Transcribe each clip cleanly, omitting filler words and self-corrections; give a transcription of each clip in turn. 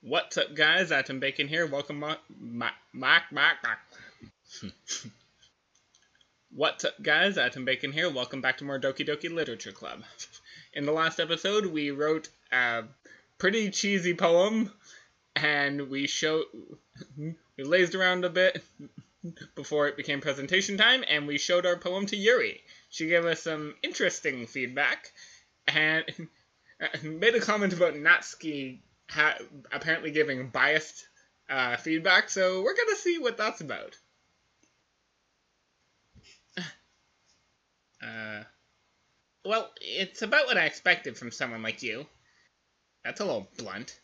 What's up, guys? Atom Bacon here. Welcome, What's up, guys? Atom Bacon here. Welcome back to more Doki Literature Club. In the last episode, we wrote a pretty cheesy poem, and we lazed around a bit before it became presentation time, and we showed our poem to Yuri. She gave us some interesting feedback, and made a comment about Natsuki apparently giving biased feedback, so we're gonna see what that's about. Well, it's about what I expected from someone like you. That's a little blunt.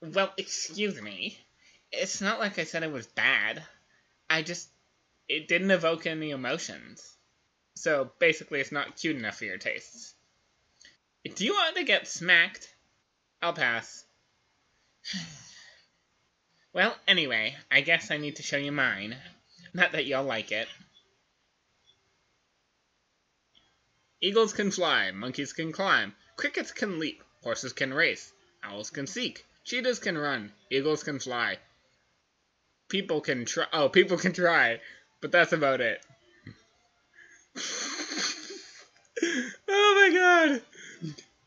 Well, excuse me. It's not like I said it was bad. It didn't evoke any emotions. So, basically, it's not cute enough for your tastes. Do you want to get smacked? I'll pass. Well, anyway, I guess I need to show you mine. Not that you'll like it. Eagles can fly, monkeys can climb, crickets can leap, horses can race, owls can seek, cheetahs can run, eagles can fly. People can try, but that's about it. Oh my god!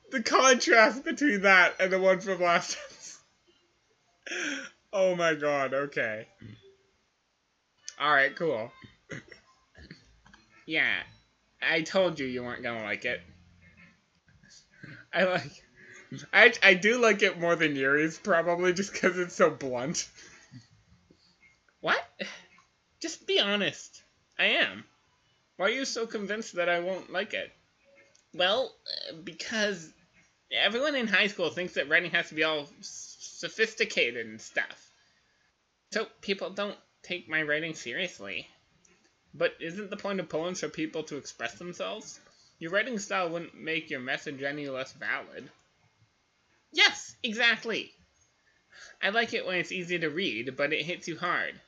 The contrast between that and the one from last episode. Oh my god, okay. Alright, cool. Yeah, I told you weren't gonna like it. I do like it more than Yuri's, probably just because it's so blunt. What? Just be honest. I am. Why are you so convinced that I won't like it? Well, because everyone in high school thinks that writing has to be all sophisticated and stuff. So people don't take my writing seriously. But isn't the point of poems for people to express themselves? Your writing style wouldn't make your message any less valid. Yes, exactly. I like it when it's easy to read, but it hits you hard.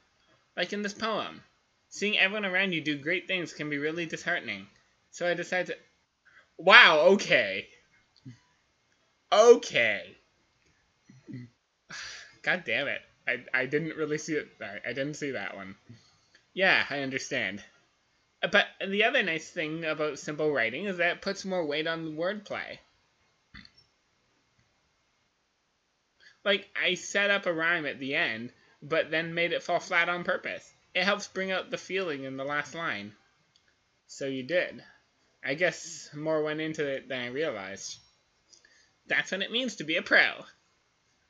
Like in this poem. Seeing everyone around you do great things can be really disheartening. So I decided to... Wow, okay. Okay. God damn it. I didn't really see it. I didn't see that one. Yeah, I understand. But the other nice thing about simple writing is that it puts more weight on the wordplay. Like, I set up a rhyme at the end, but then made it fall flat on purpose. It helps bring out the feeling in the last line. So you did. I guess more went into it than I realized. That's what it means to be a pro.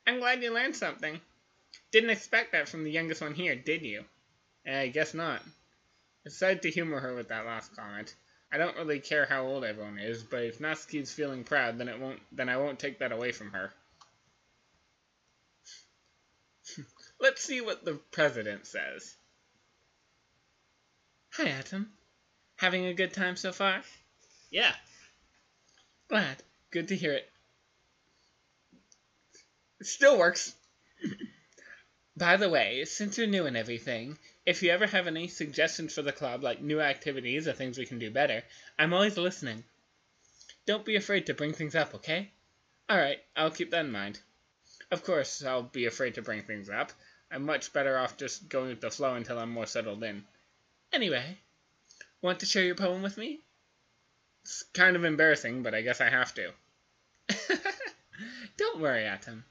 I'm glad you learned something. Didn't expect that from the youngest one here, did you? I guess not. I decided to humor her with that last comment. I don't really care how old everyone is, but if Natsuki's feeling proud, then I won't take that away from her. Let's see what the president says. Hi, Atom. Having a good time so far? Yeah. Glad. Good to hear it. It still works. By the way, since you're new and everything, if you ever have any suggestions for the club, like new activities or things we can do better, I'm always listening. Don't be afraid to bring things up, okay? Alright, I'll keep that in mind. Of course, I'll be afraid to bring things up. I'm much better off just going with the flow until I'm more settled in. Anyway, want to share your poem with me? It's kind of embarrassing, but I guess I have to. Don't worry, Atom.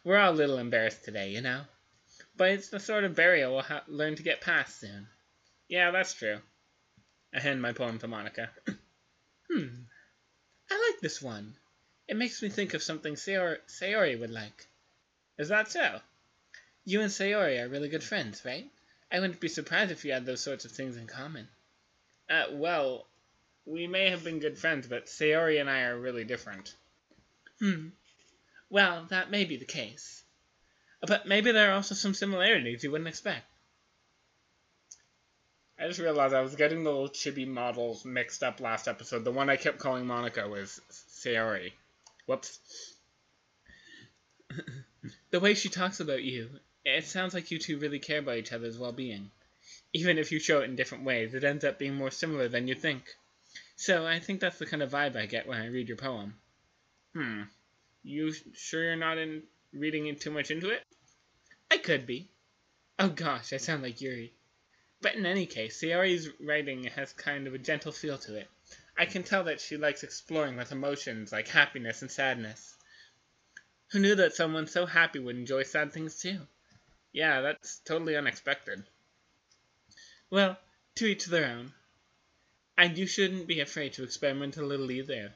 We're all a little embarrassed today, you know? But it's the sort of barrier we'll learn to get past soon. Yeah, that's true. I hand my poem to Monica. I like this one. It makes me think of something Sayori would like. Is that so? You and Sayori are really good friends, right? I wouldn't be surprised if you had those sorts of things in common. Well, we may have been good friends, but Sayori and I are really different. Well, that may be the case. But maybe there are also some similarities you wouldn't expect. I just realized I was getting the little chibi models mixed up last episode. The one I kept calling Monica was Sayori. Whoops. The way she talks about you, it sounds like you two really care about each other's well-being. Even if you show it in different ways, it ends up being more similar than you think. So I think that's the kind of vibe I get when I read your poem. You sure you're not reading too much into it? I could be. Oh gosh, I sound like Yuri. But in any case, Sayori's writing has kind of a gentle feel to it. I can tell that she likes exploring with emotions like happiness and sadness. Who knew that someone so happy would enjoy sad things too? Yeah, that's totally unexpected. Well, to each their own. And you shouldn't be afraid to experiment a little either.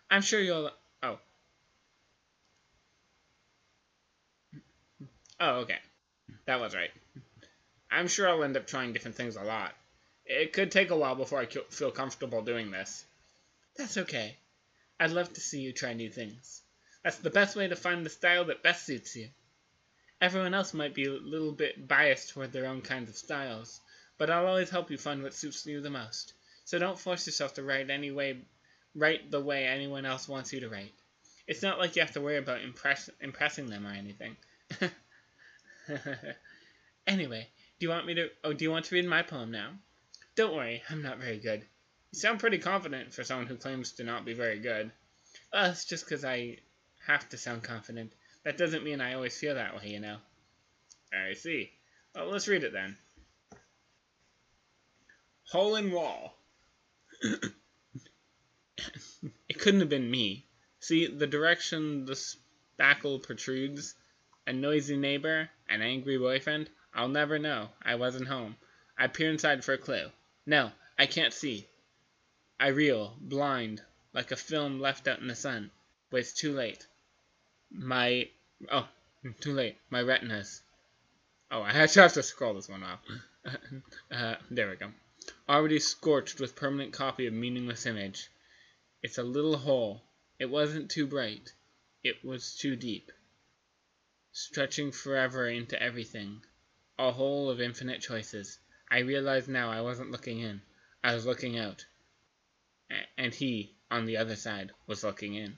I'm sure you'll... Oh. Oh, okay. That was right. I'm sure I'll end up trying different things a lot. It could take a while before I feel comfortable doing this. That's okay. I'd love to see you try new things. That's the best way to find the style that best suits you. Everyone else might be a little bit biased toward their own kinds of styles, but I'll always help you find what suits you the most. So don't force yourself to write the way anyone else wants you to write. It's not like you have to worry about impressing them or anything. Anyway, do you want to read my poem now? Don't worry, I'm not very good. You sound pretty confident for someone who claims to not be very good. Well, it's just because I have to sound confident. That doesn't mean I always feel that way, you know. I see. Well, let's read it then. Hole in wall. It couldn't have been me. See, the direction the spackle protrudes, a noisy neighbor, an angry boyfriend, I'll never know. I wasn't home. I peer inside for a clue. No, I can't see. I reel, blind, like a film left out in the sun. But it's too late. Too late. My retinas. Oh, I actually have to scroll this one off. There we go. Already scorched with permanent copy of meaningless image. It's a little hole. It wasn't too bright. It was too deep. Stretching forever into everything. A hole of infinite choices. I realize now I wasn't looking in. I was looking out. And he, on the other side, was looking in.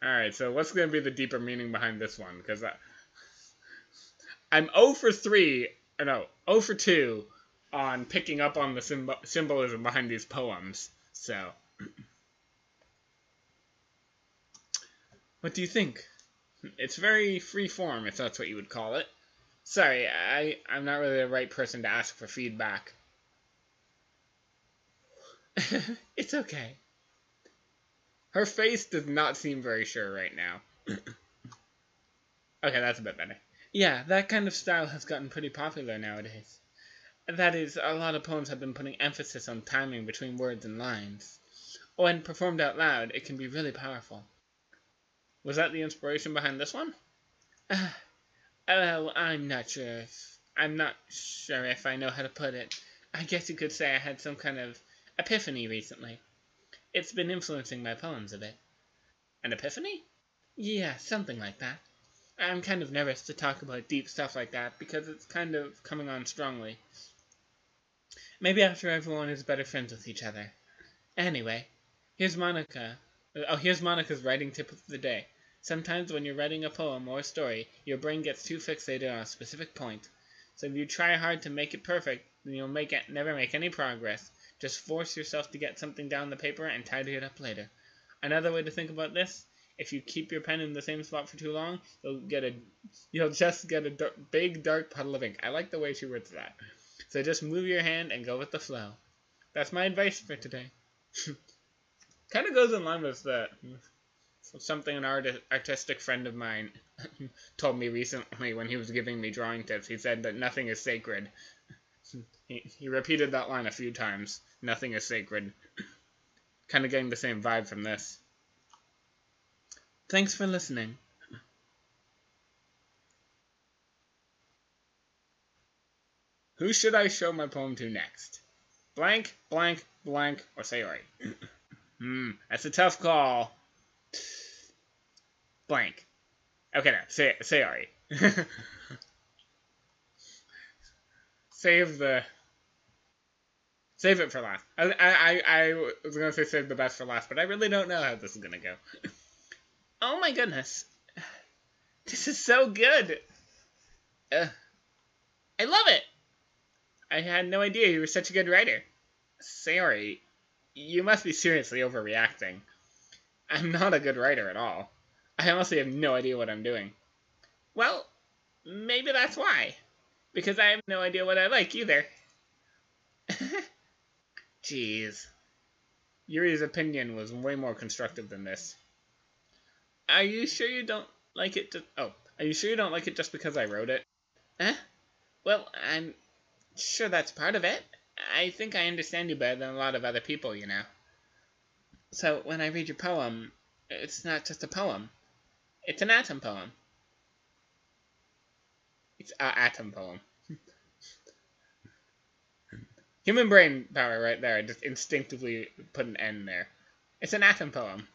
Alright, so what's going to be the deeper meaning behind this one? Because I'm 0 for 3, no, 0 for 2 on picking up on the symbolism behind these poems. So, what do you think? It's very free form, if that's what you would call it. Sorry, I'm not really the right person to ask for feedback. It's okay. Her face does not seem very sure right now. Okay, that's a bit better. Yeah, that kind of style has gotten pretty popular nowadays. That is, a lot of poems have been putting emphasis on timing between words and lines. When performed out loud, it can be really powerful. Was that the inspiration behind this one? Well, I'm not sure if I know how to put it. I guess you could say I had some kind of epiphany recently. It's been influencing my poems a bit. An epiphany? Yeah, something like that. I'm kind of nervous to talk about deep stuff like that because it's kind of coming on strongly. Maybe after everyone is better friends with each other. Anyway, here's Monica. Here's Monica's writing tip of the day. Sometimes when you're writing a poem or a story, your brain gets too fixated on a specific point. So if you try hard to make it perfect, then you'll never make any progress. Just force yourself to get something down the paper and tidy it up later. Another way to think about this, if you keep your pen in the same spot for too long, you'll just get a big dark puddle of ink. I like the way she words that. So just move your hand and go with the flow. That's my advice for today. Kind of goes in line with something an artistic friend of mine told me recently when he was giving me drawing tips. He said that nothing is sacred. He repeated that line a few times. Nothing is sacred. Kind of getting the same vibe from this. Thanks for listening. Who should I show my poem to next? Blank, blank, blank, or Sayori? That's a tough call. Blank. Okay, now, Sayori. Save it for last. I was going to say save the best for last, but I really don't know how this is going to go. Oh my goodness. This is so good. I love it. I had no idea you were such a good writer. Sayori, you must be seriously overreacting. I'm not a good writer at all. I honestly have no idea what I'm doing. Well, maybe that's why. Because I have no idea what I like either. Jeez. Yuri's opinion was way more constructive than this. Are you sure you don't like it are you sure you don't like it just because I wrote it? Huh? Well, I'm sure that's part of it. I think I understand you better than a lot of other people, you know. So when I read your poem, it's not just a poem. It's an atom poem. It's an atom poem. Human brain power right there. I just instinctively put an N there. It's an atom poem.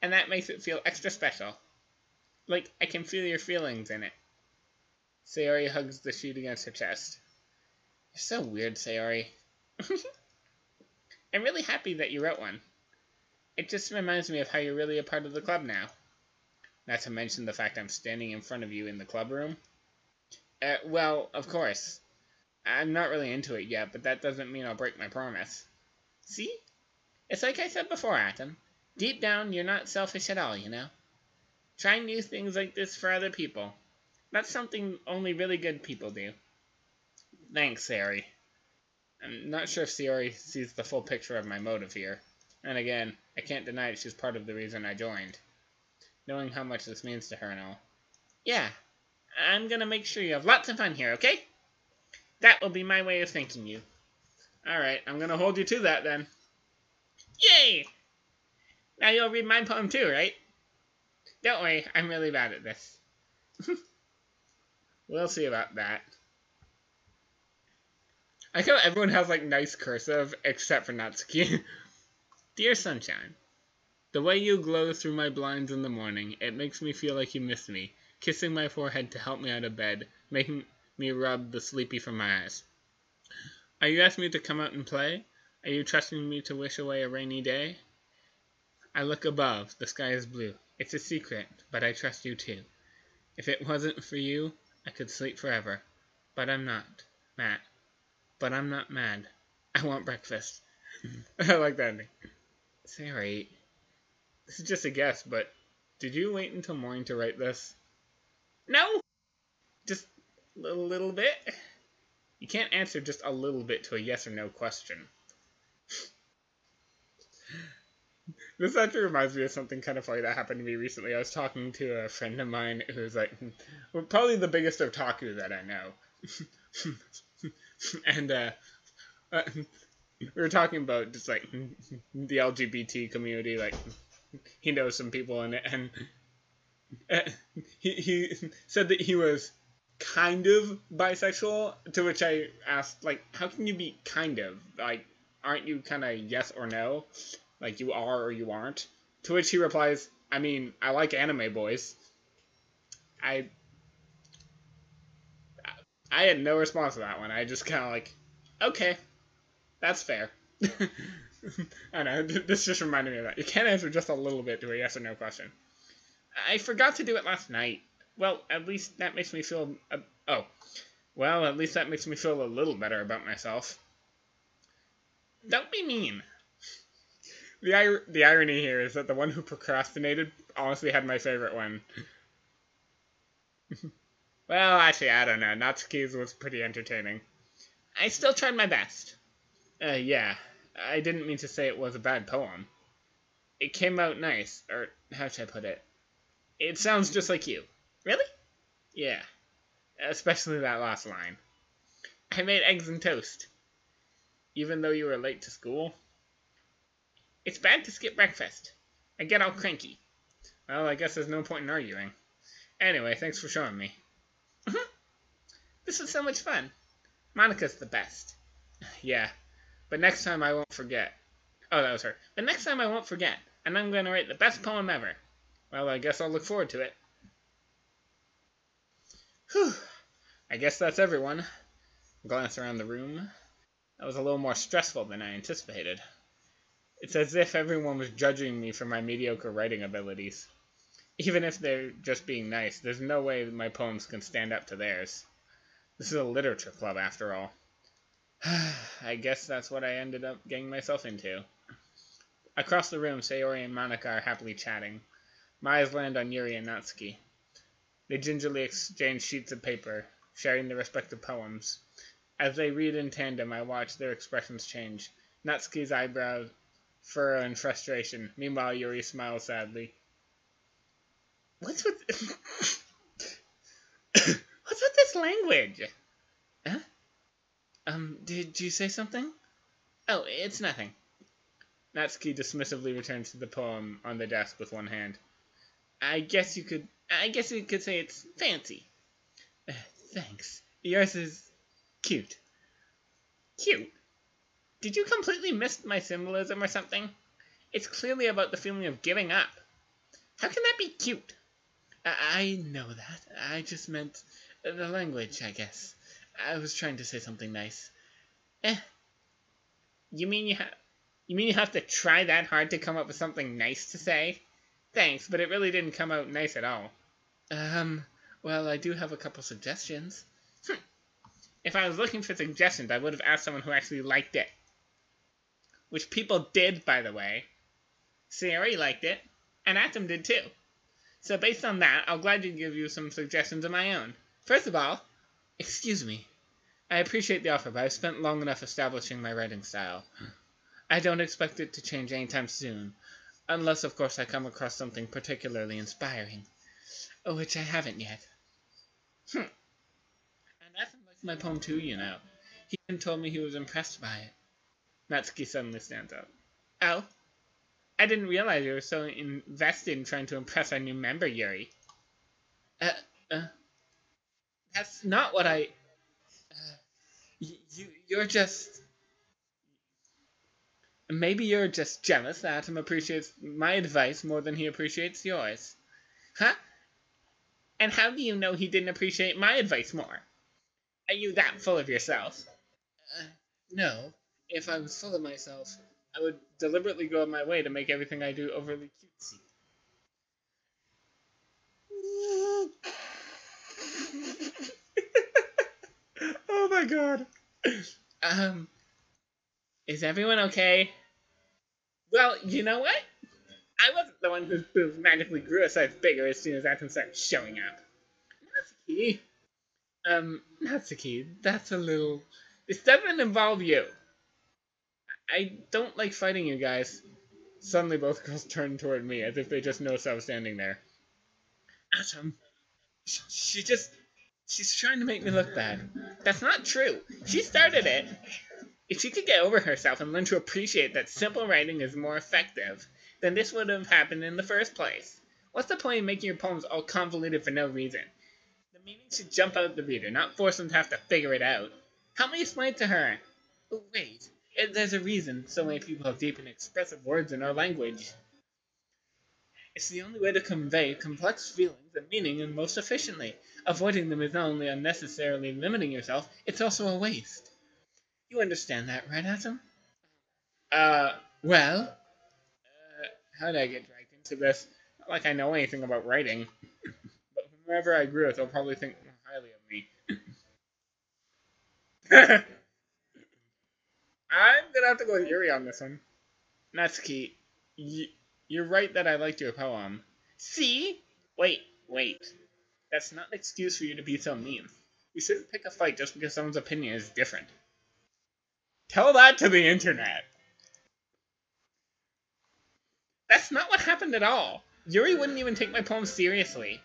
And that makes it feel extra special. Like I can feel your feelings in it. Sayori hugs the sheet against her chest. You're so weird, Sayori. I'm really happy that you wrote one. It just reminds me of how you're really a part of the club now. Not to mention the fact I'm standing in front of you in the club room. Well, of course. I'm not really into it yet, but that doesn't mean I'll break my promise. See? It's like I said before, Atom. Deep down, you're not selfish at all, you know? Trying new things like this for other people. That's something only really good people do. Thanks, Sayori. I'm not sure if Sayori sees the full picture of my motive here. And again, I can't deny she's part of the reason I joined. Knowing how much this means to her and all. Yeah, I'm gonna make sure you have lots of fun here, okay? That will be my way of thanking you. Alright, I'm gonna hold you to that then. Yay! Now you'll read my poem too, right? Don't worry, I'm really bad at this. We'll see about that. I feel everyone has like nice cursive, except for Natsuki. Dear Sunshine, the way you glow through my blinds in the morning, it makes me feel like you miss me, kissing my forehead to help me out of bed, making me rub the sleepy from my eyes. Are you asking me to come out and play? Are you trusting me to wish away a rainy day? I look above, the sky is blue. It's a secret, but I trust you too. If it wasn't for you, I could sleep forever. But I'm not, Matt. But I'm not mad. I want breakfast. I like that ending. Sorry. This is just a guess, but did you wait until morning to write this? No! Just a little bit? You can't answer just a little bit to a yes or no question. This actually reminds me of something kind of funny that happened to me recently. I was talking to a friend of mine who's like, well, probably the biggest otaku that I know. And we were talking about just like the LGBT community. Like he knows some people in it, and he said that he was kind of bisexual. To which I asked, like, how can you be kind of? Like, aren't you kind of yes or no? Like you are or you aren't. To which he replies, I mean, I like anime boys. I had no response to that one. I just kind of like, okay, that's fair. I know, this just reminded me of that. You can't answer just a little bit to a yes or no question. I forgot to do it last night. Well, at least that makes me feel... at least that makes me feel a little better about myself. Don't be mean. The irony here is that the one who procrastinated honestly had my favorite one. Well, actually, I don't know. Natsuki's was pretty entertaining. I still tried my best. Yeah. I didn't mean to say it was a bad poem. It came out nice, or how should I put it? It sounds just like you. Really? Yeah. Especially that last line. I made eggs and toast. Even though you were late to school? It's bad to skip breakfast. I get all cranky. Well, I guess there's no point in arguing. Anyway, thanks for showing me. This was so much fun. Monica's the best. Yeah, but next time I won't forget. Oh, that was her. But next time I won't forget, and I'm going to write the best poem ever. Well, I guess I'll look forward to it. Whew. I guess that's everyone. Glance around the room. That was a little more stressful than I anticipated. It's as if everyone was judging me for my mediocre writing abilities. Even if they're just being nice, there's no way that my poems can stand up to theirs. This is a literature club, after all. I guess that's what I ended up getting myself into. Across the room, Sayori and Monica are happily chatting. My eyes land on Yuri and Natsuki. They gingerly exchange sheets of paper, sharing their respective poems. As they read in tandem, I watch their expressions change. Natsuki's eyebrows furrow in frustration. Meanwhile, Yuri smiles sadly. What's with What's with this language? Huh? Did you say something? Oh, it's nothing. Natsuki dismissively returns to the poem on the desk with one hand. I guess you could say it's fancy. Thanks. Yours is cute. Cute? Did you completely miss my symbolism or something? It's clearly about the feeling of giving up. How can that be cute? I know that. I just meant the language, I guess. I was trying to say something nice. You mean you have to try that hard to come up with something nice to say? Thanks, but it really didn't come out nice at all. Well, I do have a couple suggestions. If I was looking for suggestions, I would have asked someone who actually liked it. Which people did, by the way. Sayori liked it, and Atom did too. So based on that, I'll gladly give you some suggestions of my own. First of all, excuse me. I appreciate the offer, but I've spent long enough establishing my writing style. I don't expect it to change anytime soon, unless, of course, I come across something particularly inspiring, which I haven't yet. And Atom liked my poem too, you know. He even told me he was impressed by it. Natsuki suddenly stands up. Oh? I didn't realize you were so invested in trying to impress our new member, Yuri. That's not what I... You're just... Maybe you're just jealous that Atom appreciates my advice more than he appreciates yours. Huh? And how do you know he didn't appreciate my advice more? Are you that full of yourself? No. If I was full of myself, I would deliberately go out my way to make everything I do overly cutesy. Oh my god. Is everyone okay? Well, you know what? I wasn't the one whose boobs magically grew a size bigger as soon as Atom started showing up. Natsuki? Natsuki, that's a little... This doesn't involve you. I don't like fighting you guys. Suddenly both girls turned toward me as if they just noticed I was standing there. Atom, she's trying to make me look bad. That's not true. She started it. If she could get over herself and learn to appreciate that simple writing is more effective, then this would have happened in the first place. What's the point of making your poems all convoluted for no reason? The meaning should jump out at the reader, not force them to have to figure it out. Help me explain it to her. Oh, wait. There's a reason so many people have deep and expressive words in our language. It's the only way to convey complex feelings and meaning most efficiently. Avoiding them is not only unnecessarily limiting yourself, it's also a waste. You understand that, right, Atom? Well? How did I get dragged into this? Not like I know anything about writing. But whoever I agree with will probably think highly of me. I'm gonna have to go with Yuri on this one. Natsuki, you're right that I liked your poem. See? Wait. That's not an excuse for you to be so mean. You shouldn't pick a fight just because someone's opinion is different. Tell that to the internet. That's not what happened at all. Yuri wouldn't even take my poem seriously.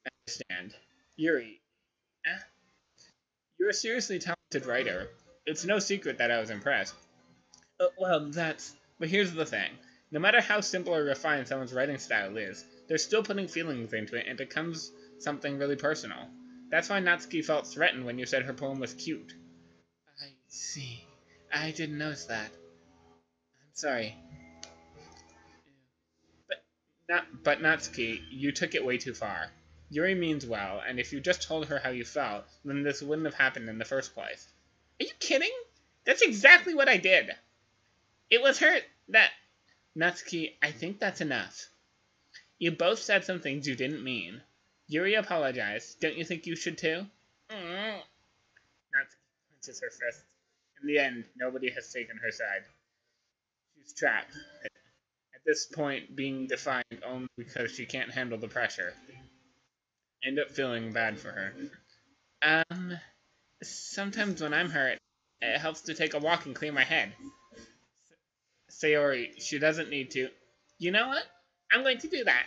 I understand. Yuri, you're a seriously talented writer. It's no secret that I was impressed. But here's the thing. No matter how simple or refined someone's writing style is, they're still putting feelings into it and it becomes something really personal. That's why Natsuki felt threatened when you said her poem was cute. I see. I didn't notice that. I'm sorry. But Natsuki, you took it way too far. Yuri means well, and if you just told her how you felt, then this wouldn't have happened in the first place. Are you kidding? That's exactly what I did. It was her that... Natsuki, I think that's enough. You both said some things you didn't mean. Yuri apologized. Don't you think you should too? Natsuki clenches her fist. In the end, nobody has taken her side. She's trapped. At this point, being defined only because she can't handle the pressure. I end up feeling bad for her. Um, Sometimes when I'm hurt, it helps to take a walk and clear my head. Sayori, she doesn't need to. You know what? I'm going to do that.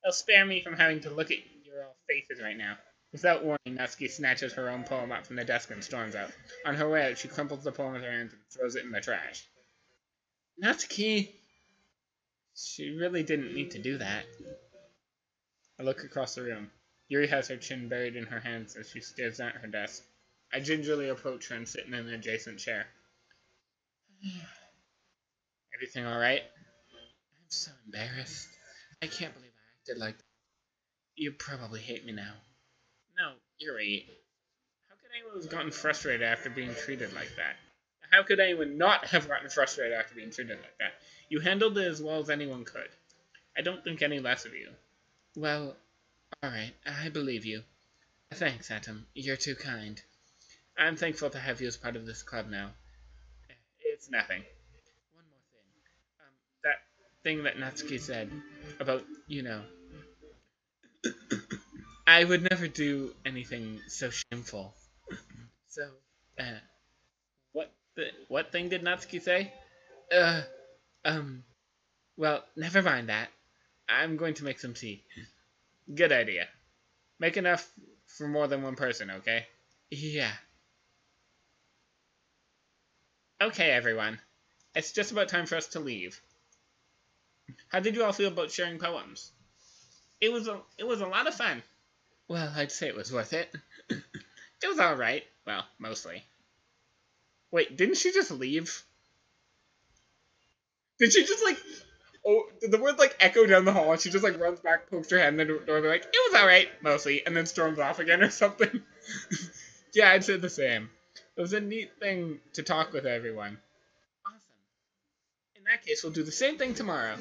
It'll spare me from having to look at your all faces right now. Without warning, Natsuki snatches her own poem up from the desk and storms out. On her way out, she crumples the poem in her hands and throws it in the trash. Natsuki! She really didn't need to do that. I look across the room. Yuri has her chin buried in her hands as she stares at her desk. I gingerly approach her and sit in an adjacent chair. Everything alright? I'm so embarrassed. I can't believe I acted like that. You probably hate me now. No, Yuri. How could anyone have gotten frustrated after being treated like that? How could anyone not have gotten frustrated after being treated like that? You handled it as well as anyone could. I don't think any less of you. Well, alright, I believe you. Thanks, Atom. You're too kind. I'm thankful to have you as part of this club now. It's nothing. One more thing. That thing that Natsuki said about, I would never do anything so shameful. So, uh, what thing did Natsuki say? Uh, um, well, never mind that. I'm going to make some tea. Good idea. Make enough for more than one person, okay? Yeah. Okay, everyone. It's just about time for us to leave. How did you all feel about sharing poems? It was a lot of fun. Well, I'd say it was worth it. It was alright. Well, mostly. Wait, didn't she just leave? Did she just did the word echo down the hall and she just runs back, pokes her head in the door, like, it was alright, mostly, and then storms off again or something? Yeah, I'd say the same. It was a neat thing to talk with everyone. Awesome. In that case, we'll do the same thing tomorrow.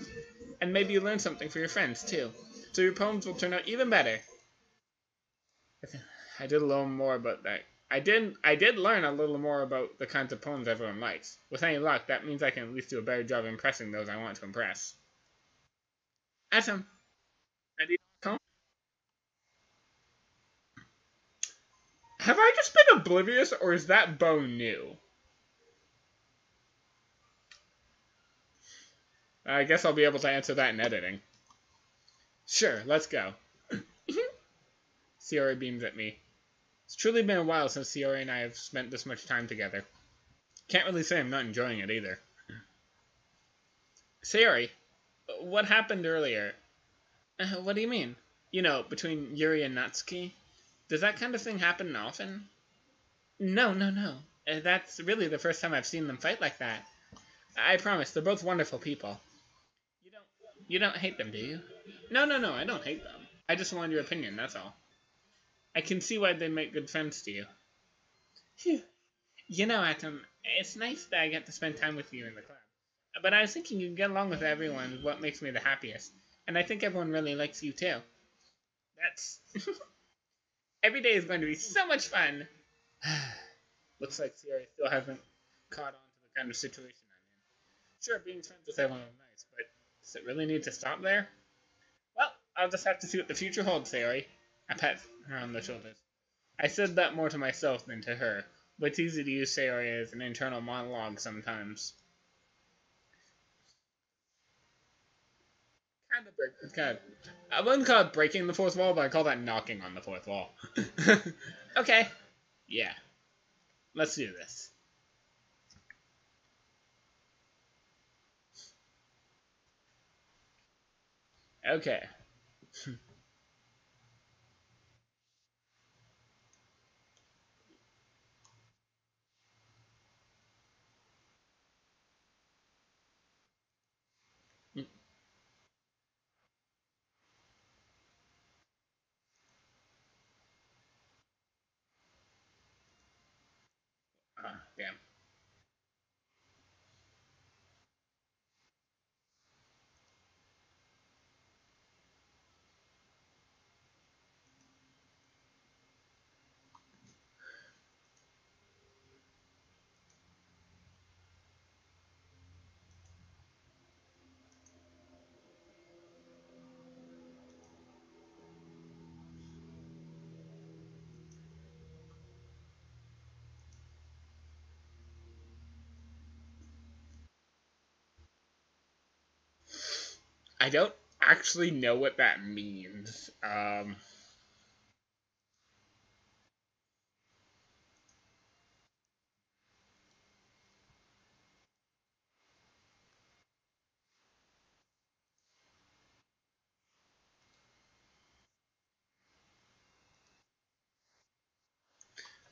And maybe you learn something for your friends, too. So your poems will turn out even better. I did a little more about that. I did learn a little more about the kinds of poems everyone likes. With any luck, that means I can at least do a better job impressing those I want to impress. Awesome. Ready to come? Have I just been oblivious, or is that bow new? I guess I'll be able to answer that in editing. Sure, let's go. Sayori beams at me. It's truly been a while since Sayori and I have spent this much time together. Can't really say I'm not enjoying it either. Sayori, what happened earlier? What do you mean? Between Yuri and Natsuki? Does that kind of thing happen often? No, no, no. That's really the first time I've seen them fight like that. I promise, they're both wonderful people. You don't you don't hate them, do you? No, no, no, I don't hate them. I just wanted your opinion, that's all. I can see why they make good friends to you. Phew. Atom, it's nice that I get to spend time with you in the club. But I was thinking you get along with everyone is what makes me the happiest. And I think everyone really likes you too. That's... Every day is going to be so much fun. Looks like Sierra still hasn't caught on to the kind of situation I'm in. Sure, being friends with everyone is nice, but does it really need to stop there? Well, I'll just have to see what the future holds, Sayori. I pat her on the shoulders. I said that more to myself than to her, but it's easy to use Sayori as an internal monologue sometimes. I wouldn't call it breaking the fourth wall, but I call that knocking on the fourth wall. Okay. Yeah. Let's do this. Okay. Damn. I don't actually know what that means.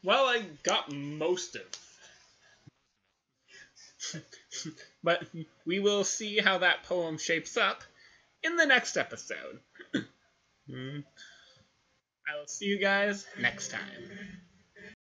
Well, I got most of. But we will see how that poem shapes up in the next episode. I will see you guys next time.